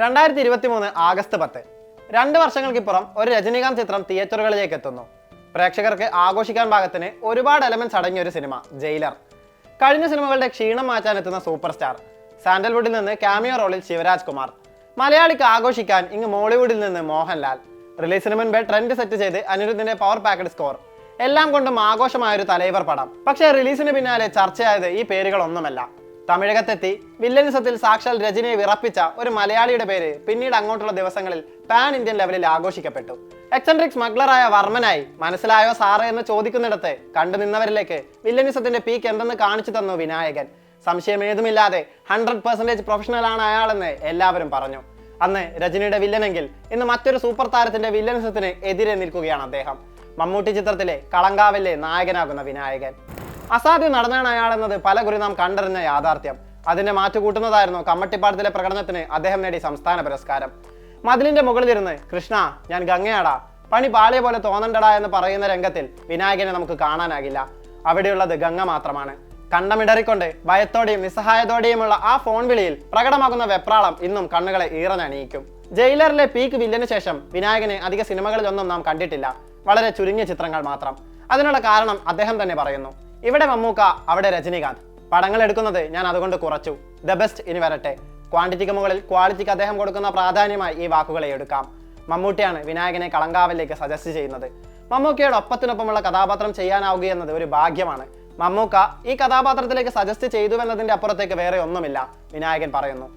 2023 August 10 2 വർഷങ്ങൾക്കിപ്പുറം ഒരു രജനീകാന്ത് ചിത്രം തിയേറ്ററുകളിലേക്ക് എത്തുന്നു. പ്രേക്ഷകർക്ക് ആഘോഷിക്കാൻ പാകത്തിന് ഒരുപാട് എലമെന്റ്സ് അടങ്ങിയ ഒരു സിനിമ ജയിലർ. കഴിഞ്ഞ സിനിമകളുടെ ക്ഷീണം മാറ്റാനെത്തുന്ന സൂപ്പർ സ്റ്റാർ. സാൻഡൽവുഡിൽ നിന്ന് ക്യാമിയോ റോളിൽ ശിവരാജ് കുമാർ. മലയാളിക്ക് ആഘോഷിക്കാൻ ഇങ്ങ് മോളിവുഡിൽ നിന്ന് മോഹൻലാൽ. റിലീസിന് മുൻപേ ട്രെൻഡ് സെറ്റ് ചെയ്ത് അനിരുദ്ധിന്റെ പവർ പാക്കഡ് സ്കോർ. എല്ലാം കൊണ്ടും ആഘോഷമായൊരു തലൈവർ പടം. പക്ഷേ റിലീസിന് പിന്നാലെ ചർച്ചയായത് ഈ പേരുകളൊന്നുമല്ല. തമിഴകത്തെത്തി വില്ലനിസത്തിൽ സാക്ഷാൽ രജനിയെ വിറപ്പിച്ച ഒരു മലയാളിയുടെ പേര് പിന്നീട് അങ്ങോട്ടുള്ള ദിവസങ്ങളിൽ പാൻ ഇന്ത്യൻ ലെവലിൽ ആഘോഷിക്കപ്പെട്ടു. എക്സെൻട്രിക് സ്മഗ്ലറായ വർമ്മനായി മനസ്സിലായോ സാറേ എന്ന് ചോദിക്കുന്നിടത്ത് കണ്ടു നിന്നവരിലേക്ക് വില്ലനിസത്തിന്റെ പീക്ക് എന്തെന്ന് കാണിച്ചു തന്നു വിനായകൻ. സംശയമേതുമില്ലാതെ 100% പ്രൊഫഷണൽ ആണ് അയാളെന്ന് എല്ലാവരും പറഞ്ഞു. അന്ന് രജനിയുടെ വില്ലനെങ്കിൽ ഇന്ന് മറ്റൊരു സൂപ്പർ താരത്തിന്റെ വില്ലനിസത്തിന് എതിരെ നിൽക്കുകയാണ് അദ്ദേഹം. മമ്മൂട്ടി ചിത്രത്തിലെ കളങ്കാവിലെ നായകനാകുന്ന വിനായകൻ. അസാധ്യം നടന്നാണ് അയാളെന്നത് പലകുറി നാം കണ്ടറിഞ്ഞ യാഥാർത്ഥ്യം. അതിന്റെ മാറ്റുകൂട്ടുന്നതായിരുന്നു കമ്മട്ടിപ്പാടത്തിലെ പ്രകടനത്തിന് അദ്ദേഹം നേടിയ സംസ്ഥാന പുരസ്കാരം. മതിലിന്റെ മുകളിലിരുന്ന് കൃഷ്ണ ഞാൻ ഗംഗയാടാ, പണി പാളിയ പോലെ തോന്നണ്ടടാ എന്ന് പറയുന്ന രംഗത്തിൽ വിനായകനെ നമുക്ക് കാണാനാകില്ല. അവിടെയുള്ളത് ഗംഗ മാത്രമാണ്. കണ്ടമിടറിക്കൊണ്ട് ഭയത്തോടെയും നിസ്സഹായതോടെയുമുള്ള ആ ഫോൺ വിളിയിൽ പ്രകടമാകുന്ന വെപ്രാളം ഇന്നും കണ്ണുകളെ ഈറനണിയിക്കും. ജയിലറിലെ പീക്ക് വില്ലന് ശേഷം വിനായകനെ അധിക സിനിമകളിലൊന്നും നാം കണ്ടിട്ടില്ല. വളരെ ചുരുങ്ങിയ ചിത്രങ്ങൾ മാത്രം. അതിനുള്ള കാരണം അദ്ദേഹം തന്നെ പറയുന്നു. ഇവിടെ മമ്മൂക്ക, അവിടെ രജനീകാന്ത്. പടങ്ങൾ എടുക്കുന്നത് ഞാൻ അതുകൊണ്ട് കുറച്ചു. ദ ബെസ്റ്റ് ഇനി വരട്ടെ. ക്വാണ്ടിറ്റിക്ക് മുകളിൽ ക്വാളിറ്റിക്ക് അദ്ദേഹം കൊടുക്കുന്ന പ്രാധാന്യമായി ഈ വാക്കുകളെ എടുക്കാം. മമ്മൂട്ടിയാണ് വിനായകനെ കളങ്കാവിലേക്ക് സജസ്റ്റ് ചെയ്യുന്നത്. മമ്മൂക്കയുടെ ഒപ്പത്തിനൊപ്പമുള്ള കഥാപാത്രം ചെയ്യാനാവുകയെന്നത് ഒരു ഭാഗ്യമാണ്. മമ്മൂക്ക ഈ കഥാപാത്രത്തിലേക്ക് സജസ്റ്റ് ചെയ്തുവെന്നതിന്റെ അപ്പുറത്തേക്ക് വേറെ ഒന്നുമില്ല, വിനായകൻ പറയുന്നു.